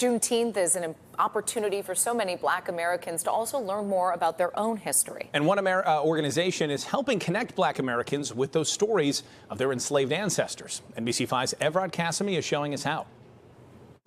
Juneteenth is an opportunity for so many Black Americans to also learn more about their own history. And one organization is helping connect Black Americans with those stories of their enslaved ancestors. NBC5's Evrod Cassimy is showing us how.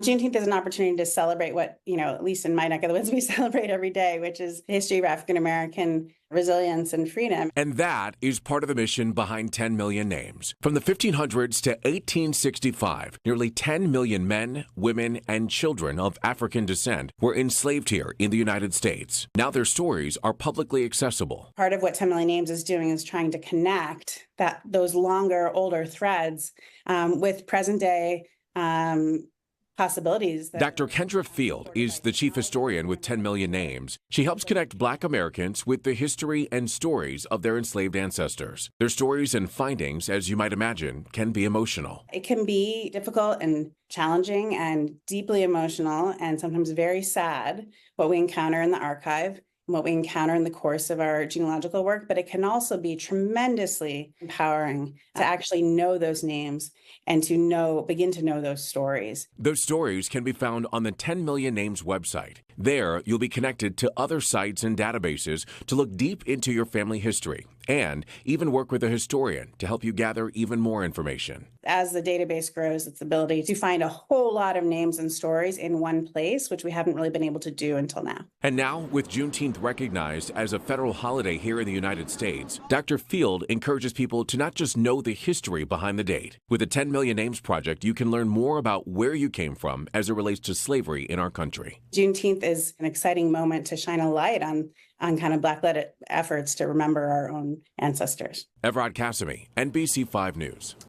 Juneteenth is an opportunity to celebrate what, at least in my neck of the woods, we celebrate every day, which is the history of African-American resilience and freedom. And that is part of the mission behind 10 Million Names. From the 1500s to 1865, nearly 10 million men, women, and children of African descent were enslaved here in the United States. Now their stories are publicly accessible. Part of what 10 Million Names is doing is trying to connect those longer, older threads with present-day possibilities. Dr. Kendra Field is the chief historian with 10 Million Names. She helps connect Black Americans with the history and stories of their enslaved ancestors. Their stories and findings, as you might imagine, can be emotional. It can be difficult and challenging and deeply emotional and sometimes very sad what we encounter in the archive and what we encounter in the course of our genealogical work, but it can also be tremendously empowering to actually know those names and to begin to know those stories. Those stories can be found on the 10 Million Names website. There, you'll be connected to other sites and databases to look deep into your family history and even work with a historian to help you gather even more information. As the database grows, its ability to find a whole lot of names and stories in one place, which we haven't really been able to do until now. And now, with Juneteenth recognized as a federal holiday here in the United States, Dr. Field encourages people to not just know the history behind the date. With the 10 Million Names Project, you can learn more about where you came from as it relates to slavery in our country. Juneteenth is an exciting moment to shine a light on kind of Black-led efforts to remember our own ancestors. Evrod Cassimy, NBC5 News.